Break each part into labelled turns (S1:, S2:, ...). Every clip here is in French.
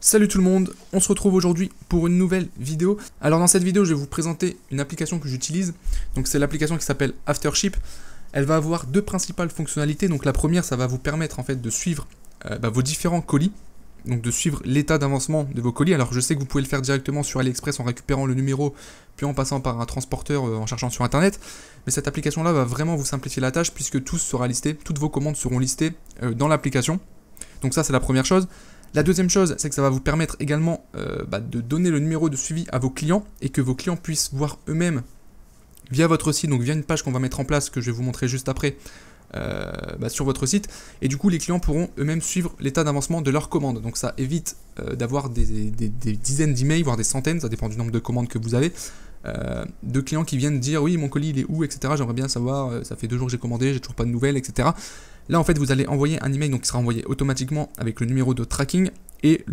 S1: Salut tout le monde, on se retrouve aujourd'hui pour une nouvelle vidéo. Alors dans cette vidéo, je vais vous présenter une application que j'utilise. Donc c'est l'application qui s'appelle Aftership. Elle va avoir deux principales fonctionnalités. Donc la première, ça va vous permettre en fait de suivre vos différents colis. Donc de suivre l'état d'avancement de vos colis. Alors je sais que vous pouvez le faire directement sur AliExpress en récupérant le numéro, puis en passant par un transporteur en cherchant sur internet. Mais cette application là va vraiment vous simplifier la tâche puisque tout sera listé, toutes vos commandes seront listées dans l'application. Donc ça c'est la première chose. La deuxième chose, c'est que ça va vous permettre également de donner le numéro de suivi à vos clients et que vos clients puissent voir eux-mêmes via votre site, donc via une page qu'on va mettre en place, que je vais vous montrer juste après, sur votre site. Et du coup, les clients pourront eux-mêmes suivre l'état d'avancement de leurs commandes. Donc ça évite d'avoir des dizaines d'emails, voire des centaines, ça dépend du nombre de commandes que vous avez, de clients qui viennent dire oui, mon colis il est où, etc. J'aimerais bien savoir, ça fait 2 jours que j'ai commandé, j'ai toujours pas de nouvelles, etc. Là en fait vous allez envoyer un email donc qui sera envoyé automatiquement avec le numéro de tracking et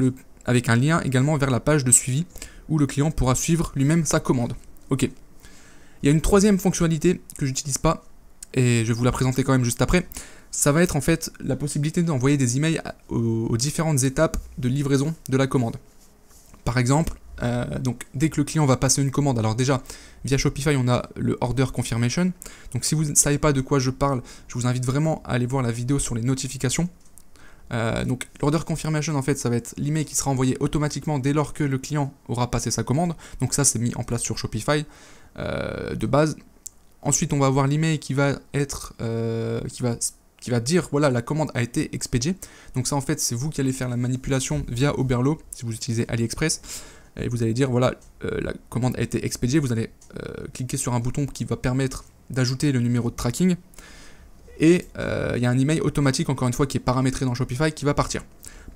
S1: avec un lien également vers la page de suivi où le client pourra suivre lui-même sa commande. Ok. Il y a une troisième fonctionnalité que j'utilise pas et je vais vous la présenter quand même juste après. Ça va être en fait la possibilité d'envoyer des emails aux différentes étapes de livraison de la commande. Par exemple, donc dès que le client va passer une commande, alors déjà via Shopify on a le order confirmation, donc si vous ne savez pas de quoi je parle, je vous invite vraiment à aller voir la vidéo sur les notifications. Donc l'order confirmation en fait ça va être l'email qui sera envoyé automatiquement dès lors que le client aura passé sa commande, donc ça c'est mis en place sur Shopify de base. Ensuite on va avoir l'email qui va être qui va dire voilà la commande a été expédiée, donc ça en fait c'est vous qui allez faire la manipulation via Oberlo si vous utilisez AliExpress. Et vous allez dire voilà la commande a été expédiée, vous allez cliquer sur un bouton qui va permettre d'ajouter le numéro de tracking et il y a un email automatique encore une fois qui est paramétré dans Shopify qui va partir.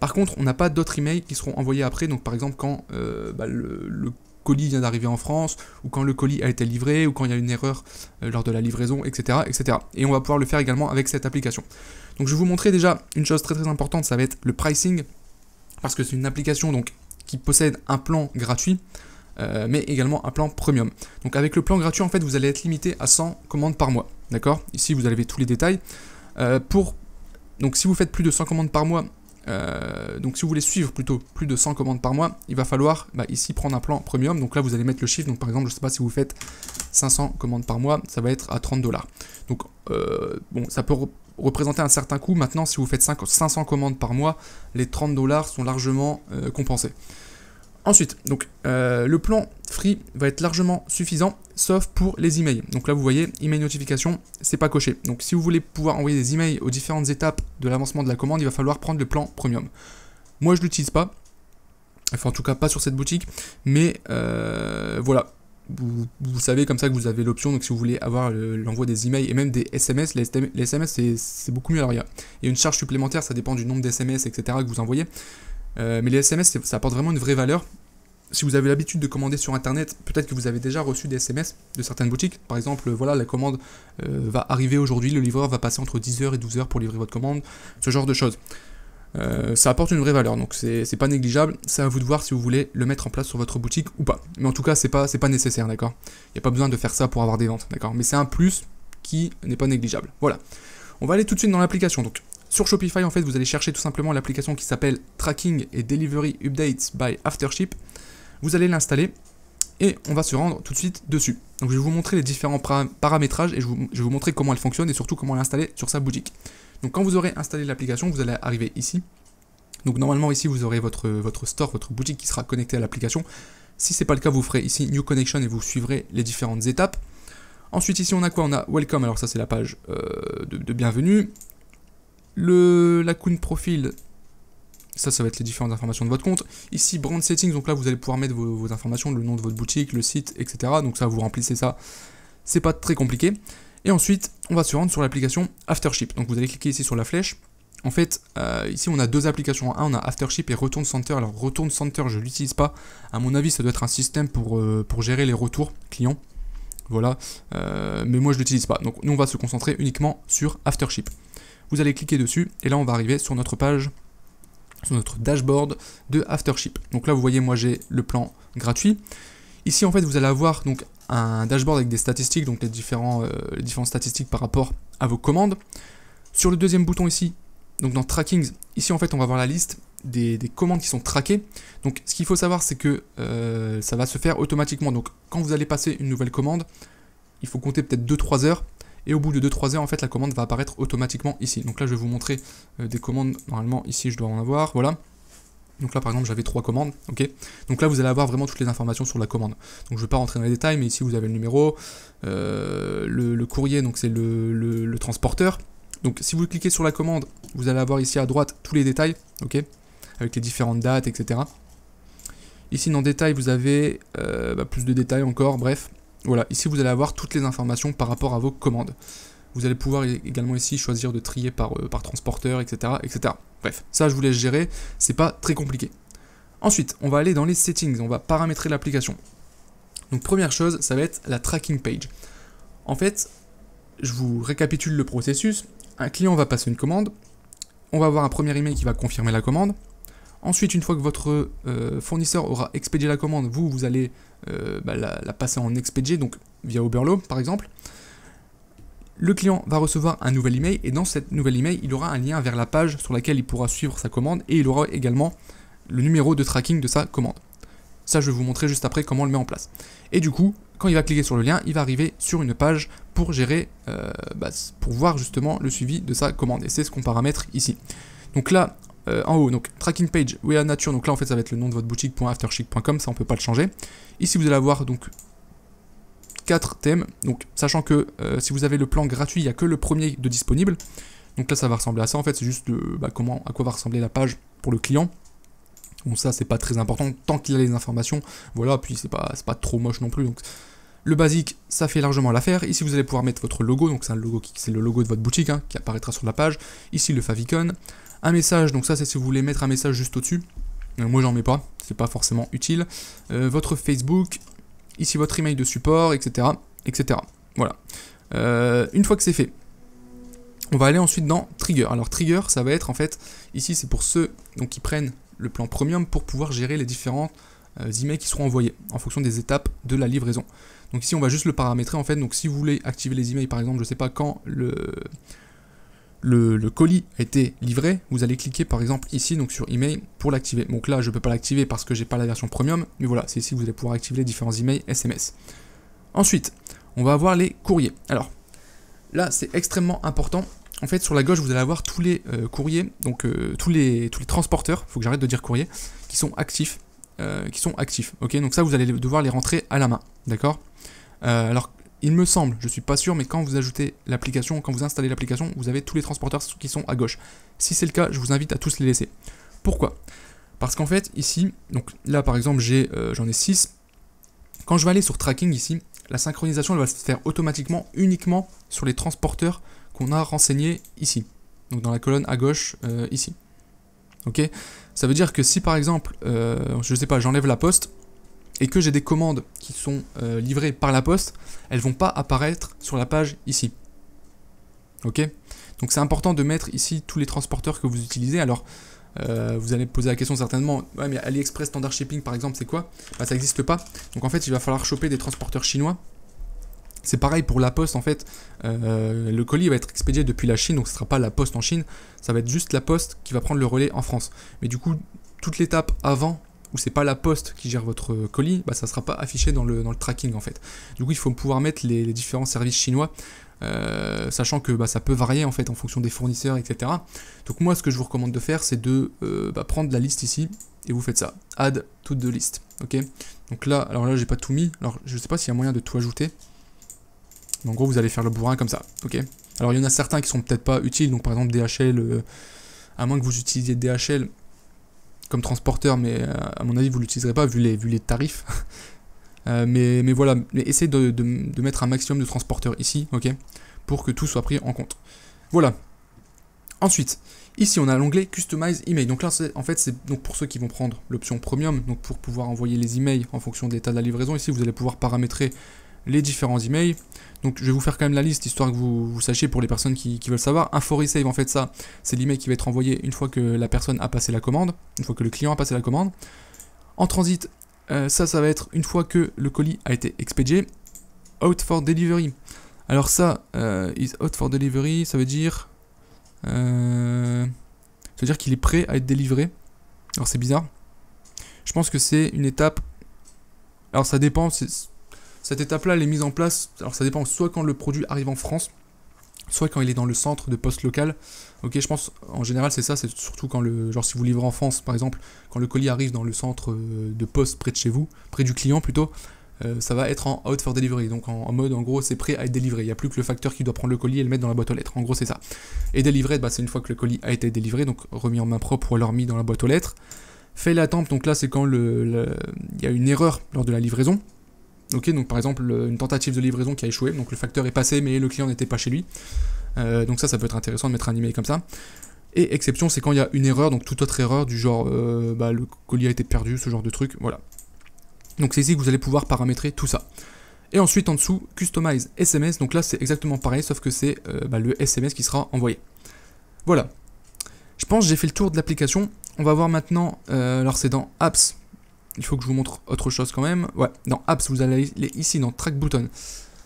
S1: Par contre on n'a pas d'autres emails qui seront envoyés après, donc par exemple quand le colis vient d'arriver en France ou quand le colis a été livré ou quand il y a une erreur lors de la livraison, etc., etc. Et on va pouvoir le faire également avec cette application. Donc je vais vous montrer déjà une chose très importante, ça va être le pricing parce que c'est une application donc qui possède un plan gratuit, mais également un plan premium. Donc avec le plan gratuit, en fait, vous allez être limité à 100 commandes par mois. D'accord? Ici, vous avez tous les détails. Donc si vous faites plus de 100 commandes par mois, donc si vous voulez suivre plutôt plus de 100 commandes par mois, il va falloir ici prendre un plan premium. Donc là, vous allez mettre le chiffre. Donc par exemple, je ne sais pas si vous faites 500 commandes par mois, ça va être à 30 $. Donc bon, ça peut représenter un certain coût. Maintenant, si vous faites 500 commandes par mois, les 30 $ sont largement compensés. Ensuite, donc le plan free va être largement suffisant, sauf pour les emails. Donc là, vous voyez, email notification, c'est pas coché. Donc si vous voulez pouvoir envoyer des emails aux différentes étapes de l'avancement de la commande, il va falloir prendre le plan premium. Moi, je l'utilise pas, enfin en tout cas pas sur cette boutique, mais voilà. Vous savez comme ça que vous avez l'option, donc si vous voulez avoir l'envoi des emails et même des SMS, les SMS c'est beaucoup mieux. Alors il y a une charge supplémentaire, ça dépend du nombre d'SMS, etc. que vous envoyez. Mais les SMS, ça apporte vraiment une vraie valeur. Si vous avez l'habitude de commander sur internet, peut-être que vous avez déjà reçu des SMS de certaines boutiques. Par exemple, voilà, la commande va arriver aujourd'hui, le livreur va passer entre 10h et 12h pour livrer votre commande, ce genre de choses. Ça apporte une vraie valeur, donc c'est pas négligeable. C'est à vous de voir si vous voulez le mettre en place sur votre boutique ou pas. Mais en tout cas, c'est pas nécessaire, d'accord? Il n'y a pas besoin de faire ça pour avoir des ventes, d'accord? Mais c'est un plus qui n'est pas négligeable. Voilà. On va aller tout de suite dans l'application. Donc, sur Shopify, en fait, vous allez chercher tout simplement l'application qui s'appelle Tracking et Delivery Updates by Aftership. Vous allez l'installer et on va se rendre tout de suite dessus. Donc, je vais vous montrer les différents paramétrages et je vais vous montrer comment elle fonctionne et surtout comment l'installer sur sa boutique. Donc quand vous aurez installé l'application, vous allez arriver ici. Donc normalement ici vous aurez votre store, votre boutique qui sera connectée à l'application. Si ce n'est pas le cas, vous ferez ici New Connection et vous suivrez les différentes étapes. Ensuite ici on a quoi? On a Welcome, alors ça c'est la page de bienvenue. L'account profil, ça va être les différentes informations de votre compte. Ici Brand Settings, donc là vous allez pouvoir mettre vos informations, le nom de votre boutique, le site, etc. Donc ça vous remplissez ça, c'est pas très compliqué. Et ensuite, on va se rendre sur l'application Aftership. Donc vous allez cliquer ici sur la flèche. En fait, ici on a deux applications. On a Aftership et Return Center. Alors Return Center, je ne l'utilise pas. À mon avis, ça doit être un système pour gérer les retours clients. Voilà. Mais moi, je ne l'utilise pas. Donc nous, on va se concentrer uniquement sur Aftership. Vous allez cliquer dessus. Et là, on va arriver sur notre page, sur notre dashboard de Aftership. Donc là, vous voyez, moi, j'ai le plan gratuit. Ici, en fait, vous allez avoir donc un dashboard avec des statistiques, donc les différentes statistiques par rapport à vos commandes. Sur le deuxième bouton ici, donc dans Trackings, ici en fait on va voir la liste des commandes qui sont traquées. Donc ce qu'il faut savoir, c'est que ça va se faire automatiquement. Donc quand vous allez passer une nouvelle commande, il faut compter peut-être 2-3 heures. Et au bout de 2-3 heures, en fait, la commande va apparaître automatiquement ici. Donc là, je vais vous montrer des commandes. Normalement, ici, je dois en avoir. Voilà. Donc là, par exemple, j'avais 3 commandes. Ok. Donc là, vous allez avoir vraiment toutes les informations sur la commande. Donc je ne vais pas rentrer dans les détails, mais ici, vous avez le numéro, le courrier, donc c'est le transporteur. Donc si vous cliquez sur la commande, vous allez avoir ici à droite tous les détails, ok, avec les différentes dates, etc. Ici, dans détail, vous avez plus de détails encore, bref. Voilà, ici vous allez avoir toutes les informations par rapport à vos commandes. Vous allez pouvoir également ici choisir de trier par transporteur, etc., etc. Bref, ça je vous laisse gérer, c'est pas très compliqué. Ensuite, on va aller dans les settings, on va paramétrer l'application. Donc première chose, ça va être la tracking page. En fait, je vous récapitule le processus. Un client va passer une commande, on va avoir un premier email qui va confirmer la commande. Ensuite, une fois que votre fournisseur aura expédié la commande, vous allez la passer en expédié, donc via Oberlo par exemple. Le client va recevoir un nouvel email et dans cette nouvelle email, il aura un lien vers la page sur laquelle il pourra suivre sa commande et il aura également le numéro de tracking de sa commande. Ça, je vais vous montrer juste après comment on le met en place. Et du coup, quand il va cliquer sur le lien, il va arriver sur une page pour gérer, pour voir justement le suivi de sa commande. Et c'est ce qu'on paramètre ici. Donc là, en haut, donc tracking page, we are nature, donc là en fait ça va être le nom de votre boutique.afterchic.com, ça on peut pas le changer. Ici vous allez avoir donc 4 thèmes, donc sachant que si vous avez le plan gratuit, il n'y a que le premier de disponible. Donc là ça va ressembler à ça en fait, c'est juste à quoi va ressembler la page pour le client. Bon ça c'est pas très important, tant qu'il a les informations, voilà, puis c'est pas trop moche non plus. Donc le basique, ça fait largement l'affaire. Ici vous allez pouvoir mettre votre logo, donc c'est le logo de votre boutique hein, qui apparaîtra sur la page. Ici le favicon. Un message, donc ça c'est si vous voulez mettre un message juste au-dessus. Moi j'en mets pas, c'est pas forcément utile. Votre Facebook, ici votre email de support, etc. etc. Voilà. Une fois que c'est fait, on va aller ensuite dans Trigger. Alors Trigger, ça va être en fait, ici c'est pour ceux donc, qui prennent le plan Premium pour pouvoir gérer les différents emails qui seront envoyés en fonction des étapes de la livraison. Donc ici on va juste le paramétrer en fait, donc si vous voulez activer les emails par exemple, je sais pas quand le colis a été livré, vous allez cliquer par exemple ici donc sur email pour l'activer. Donc là je peux pas l'activer parce que j'ai pas la version premium, mais voilà, c'est ici que vous allez pouvoir activer les différents emails SMS. Ensuite, on va avoir les courriers. Alors là c'est extrêmement important. En fait sur la gauche vous allez avoir tous les courriers, donc tous les transporteurs, faut que j'arrête de dire courrier, qui sont actifs. Ok, donc ça vous allez devoir les rentrer à la main, d'accord. Alors il me semble, je suis pas sûr, mais quand vous ajoutez l'application, quand vous installez l'application, vous avez tous les transporteurs qui sont à gauche. Si c'est le cas, je vous invite à tous les laisser. Pourquoi? Parce qu'en fait, ici, donc là par exemple, j'en ai 6. Quand je vais aller sur tracking ici, la synchronisation elle va se faire automatiquement uniquement sur les transporteurs qu'on a renseignés ici. Donc dans la colonne à gauche, ici. Ok? Ça veut dire que si par exemple, je sais pas, j'enlève la poste, et que j'ai des commandes qui sont livrées par la poste, elles vont pas apparaître sur la page ici. Ok? Donc c'est important de mettre ici tous les transporteurs que vous utilisez. Alors, vous allez me poser la question certainement, ouais mais AliExpress Standard Shipping par exemple, c'est quoi? Bah ça n'existe pas. Donc en fait, il va falloir choper des transporteurs chinois. C'est pareil pour la poste en fait, le colis va être expédié depuis la Chine, donc ce ne sera pas la poste en Chine, ça va être juste la poste qui va prendre le relais en France. Mais du coup, toute l'étape avant, où c'est pas la poste qui gère votre colis, bah ça sera pas affiché dans le tracking en fait. Du coup il faut pouvoir mettre les différents services chinois, sachant que bah, ça peut varier en fait en fonction des fournisseurs, etc. Donc moi ce que je vous recommande de faire c'est de prendre la liste ici, et vous faites ça, add to the list, ok. Donc là, alors là j'ai pas tout mis, alors je sais pas s'il y a moyen de tout ajouter. Mais en gros vous allez faire le bourrin comme ça, ok. Alors il y en a certains qui sont peut-être pas utiles, donc par exemple DHL, à moins que vous utilisiez DHL comme transporteur, mais à mon avis vous l'utiliserez pas vu les tarifs. mais voilà, essayez de mettre un maximum de transporteurs ici, ok, pour que tout soit pris en compte. Voilà. Ensuite, ici on a l'onglet Customize Email. Donc là, en fait, c'est donc pour ceux qui vont prendre l'option Premium, donc pour pouvoir envoyer les emails en fonction de l'état de la livraison. Ici, vous allez pouvoir paramétrer les différents emails. Donc je vais vous faire quand même la liste, histoire que vous sachiez pour les personnes qui veulent savoir. Un for resave, en fait, ça, c'est l'email qui va être envoyé une fois que la personne a passé la commande, une fois que le client a passé la commande. En transit, ça va être une fois que le colis a été expédié. Out for delivery. Alors ça, is out for delivery, ça veut dire qu'il est prêt à être délivré. Alors c'est bizarre. Je pense que c'est une étape... Alors ça dépend, cette étape-là, elle est mise en place... Alors ça dépend soit quand le produit arrive en France, soit quand il est dans le centre de poste local. Ok, je pense, en général, c'est ça, c'est surtout quand le... Genre si vous livrez en France, par exemple, quand le colis arrive dans le centre de poste près de chez vous, près du client plutôt, ça va être en out for delivery, donc en mode, en gros, c'est prêt à être délivré. Il n'y a plus que le facteur qui doit prendre le colis et le mettre dans la boîte aux lettres. En gros, c'est ça. Et délivré, bah, c'est une fois que le colis a été délivré, donc remis en main propre ou alors mis dans la boîte aux lettres. Fait la temp, donc là, c'est quand il y a une erreur lors de la livraison. Ok, donc par exemple, une tentative de livraison qui a échoué, donc le facteur est passé, mais le client n'était pas chez lui. Donc ça peut être intéressant de mettre un email comme ça. Et exception, c'est quand il y a une erreur, donc toute autre erreur, du genre, le colis a été perdu, ce genre de truc, voilà. Donc c'est ici que vous allez pouvoir paramétrer tout ça. Et ensuite en dessous, Customize SMS, donc là c'est exactement pareil, sauf que c'est le SMS qui sera envoyé. Voilà. Je pense que j'ai fait le tour de l'application. On va voir maintenant, alors c'est dans Apps. Il faut que je vous montre autre chose quand même. Ouais, dans Apps, vous allez aller ici dans Track Button.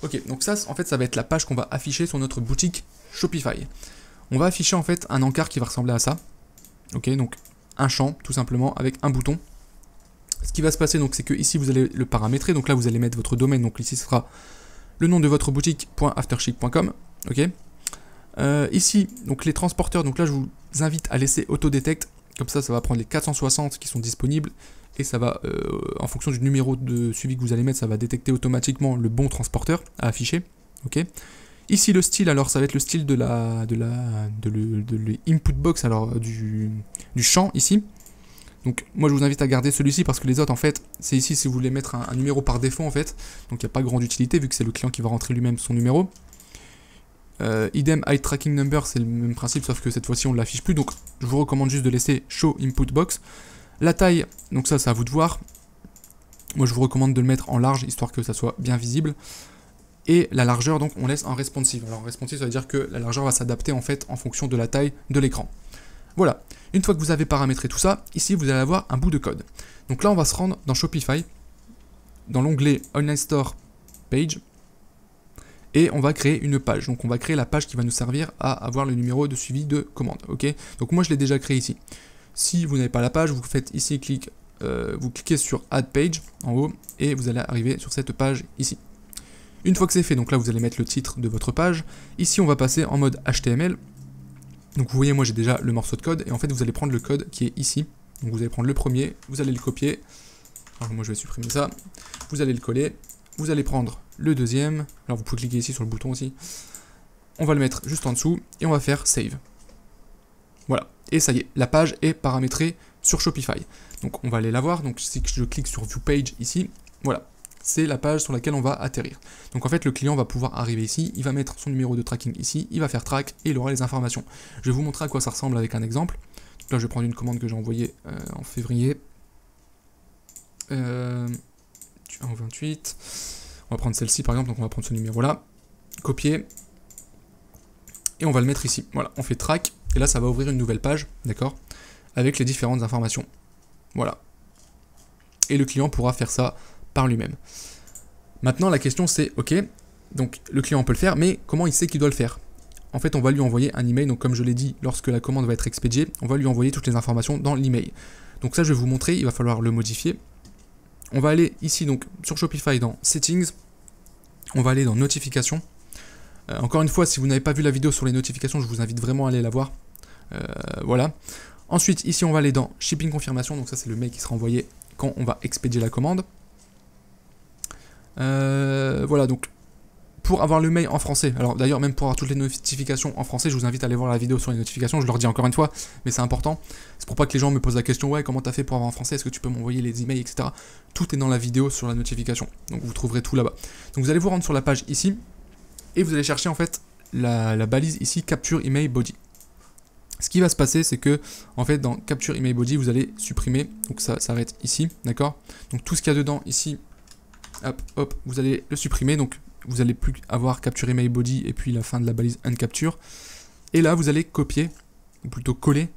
S1: Ok, donc ça, en fait, ça va être la page qu'on va afficher sur notre boutique Shopify. On va afficher en fait un encart qui va ressembler à ça. Ok, donc un champ tout simplement avec un bouton. Ce qui va se passer, donc, c'est que ici vous allez le paramétrer. Donc là, vous allez mettre votre domaine. Donc ici, ce sera le nom de votre boutique.aftership.com. Ok. Ici, donc les transporteurs. Donc là, je vous invite à laisser autodetect. Comme ça va prendre les 460 qui sont disponibles. Et ça va, en fonction du numéro de suivi que vous allez mettre, ça va détecter automatiquement le bon transporteur à afficher. Ok. Ici, le style, alors ça va être le style de l'input box, alors du champ ici. Donc moi je vous invite à garder celui-ci parce que les autres en fait c'est ici si vous voulez mettre un numéro par défaut en fait, donc il n'y a pas grande utilité vu que c'est le client qui va rentrer lui-même son numéro. Idem hide tracking number, c'est le même principe sauf que cette fois-ci on ne l'affiche plus, donc je vous recommande juste de laisser show input box. La taille, donc ça c'est à vous de voir, moi je vous recommande de le mettre en large histoire que ça soit bien visible. Et la largeur donc on laisse en responsive, alors responsive ça veut dire que la largeur va s'adapter en fait en fonction de la taille de l'écran. Voilà, une fois que vous avez paramétré tout ça, ici vous allez avoir un bout de code. Donc là on va se rendre dans Shopify, dans l'onglet Online Store Page, et on va créer une page. Donc on va créer la page qui va nous servir à avoir le numéro de suivi de commande. Ok. Donc moi je l'ai déjà créé ici. Si vous n'avez pas la page, vous faites ici vous cliquez sur Add Page en haut, et vous allez arriver sur cette page ici. Une fois que c'est fait, donc là vous allez mettre le titre de votre page. Ici on va passer en mode HTML. Donc vous voyez, moi j'ai déjà le morceau de code, et en fait vous allez prendre le code qui est ici. Donc vous allez prendre le premier, vous allez le copier. Alors moi je vais supprimer ça. Vous allez le coller. Vous allez prendre le deuxième. Alors vous pouvez cliquer ici sur le bouton aussi. On va le mettre juste en dessous, et on va faire Save. Voilà. Et ça y est, la page est paramétrée sur Shopify. Donc on va aller la voir. Donc si je clique sur View Page ici, voilà. C'est la page sur laquelle on va atterrir. Donc en fait, le client va pouvoir arriver ici, il va mettre son numéro de tracking ici, il va faire track et il aura les informations. Je vais vous montrer à quoi ça ressemble avec un exemple. Donc là, je vais prendre une commande que j'ai envoyée en février. 28. On va prendre celle-ci par exemple, donc on va prendre ce numéro-là, copier, et on va le mettre ici. Voilà, on fait track, et là ça va ouvrir une nouvelle page, d'accord, avec les différentes informations. Voilà. Et le client pourra faire ça par lui-même. Maintenant la question c'est, ok, donc le client peut le faire, mais comment il sait qu'il doit le faire? En fait on va lui envoyer un email, donc comme je l'ai dit, lorsque la commande va être expédiée, on va lui envoyer toutes les informations dans l'email. Donc ça je vais vous montrer, il va falloir le modifier. On va aller ici donc sur Shopify dans Settings, on va aller dans Notifications. Encore une fois, si vous n'avez pas vu la vidéo sur les notifications, je vous invite vraiment à aller la voir. Voilà. Ensuite ici on va aller dans Shipping Confirmation, donc ça c'est le mail qui sera envoyé quand on va expédier la commande. Voilà, donc pour avoir le mail en français, alors d'ailleurs même pour avoir toutes les notifications en français, je vous invite à aller voir la vidéo sur les notifications, je leur dis encore une fois, mais c'est important, c'est pour pas que les gens me posent la question, ouais comment t'as fait pour avoir en français, est-ce que tu peux m'envoyer les emails, etc. Tout est dans la vidéo sur la notification, donc vous trouverez tout là-bas. Donc vous allez vous rendre sur la page ici, et vous allez chercher en fait la balise ici, Capture Email Body. Ce qui va se passer, c'est que en fait dans Capture Email Body, vous allez supprimer, donc ça s'arrête ici, d'accord. Donc tout ce qu'il y a dedans ici, hop, hop, vous allez le supprimer, donc vous n'allez plus avoir Capture Email Body et puis la fin de la balise Uncapture. Et là, vous allez copier, ou plutôt coller,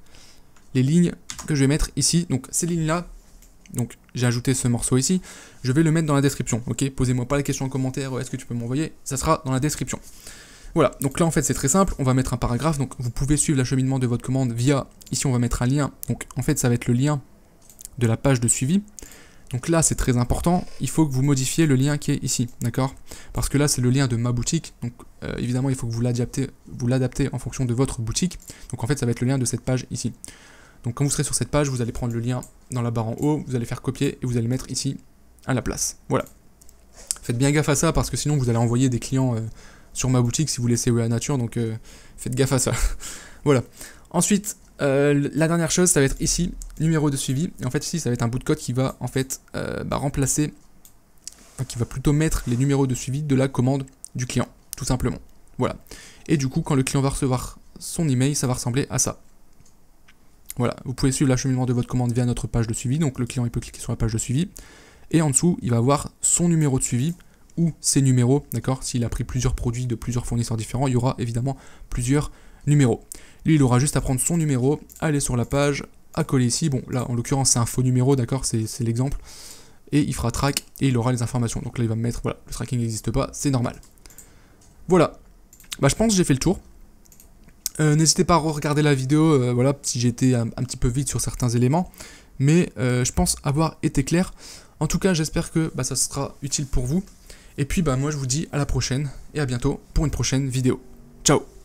S1: les lignes que je vais mettre ici. Donc ces lignes-là, donc j'ai ajouté ce morceau ici, je vais le mettre dans la description, ok. Posez-moi pas la question en commentaire, est-ce que tu peux m'envoyer, ça sera dans la description. Voilà, donc là en fait c'est très simple, on va mettre un paragraphe, donc vous pouvez suivre l'acheminement de votre commande via, ici on va mettre un lien, donc en fait ça va être le lien de la page de suivi. Donc là, c'est très important, il faut que vous modifiez le lien qui est ici, d'accord? Parce que là, c'est le lien de ma boutique, donc évidemment, il faut que vous l'adaptez en fonction de votre boutique. Donc en fait, ça va être le lien de cette page ici. Donc quand vous serez sur cette page, vous allez prendre le lien dans la barre en haut, vous allez faire copier et vous allez mettre ici à la place. Voilà. Faites bien gaffe à ça parce que sinon, vous allez envoyer des clients sur ma boutique si vous laissez Wea Nature, donc faites gaffe à ça. Voilà. Ensuite, la dernière chose, ça va être ici, numéro de suivi. Et en fait, ici, ça va être un bout de code qui va en fait remplacer, enfin, qui va plutôt mettre les numéros de suivi de la commande du client, tout simplement. Voilà. Et du coup, quand le client va recevoir son email, ça va ressembler à ça. Voilà. Vous pouvez suivre l'acheminement de votre commande via notre page de suivi. Donc, le client, il peut cliquer sur la page de suivi. Et en dessous, il va avoir son numéro de suivi ou ses numéros, d'accord? S'il a pris plusieurs produits de plusieurs fournisseurs différents, il y aura évidemment plusieurs numéro. Lui, il aura juste à prendre son numéro, aller sur la page, à coller ici. Bon, là, en l'occurrence, c'est un faux numéro, d'accord, c'est l'exemple. Et il fera track et il aura les informations. Donc là, il va me mettre, voilà, le tracking n'existe pas, c'est normal. Voilà. Bah, je pense que j'ai fait le tour. N'hésitez pas à regarder la vidéo, voilà, si j'ai été un petit peu vite sur certains éléments. Mais je pense avoir été clair. En tout cas, j'espère que ça sera utile pour vous. Et puis, moi, je vous dis à la prochaine et à bientôt pour une prochaine vidéo. Ciao!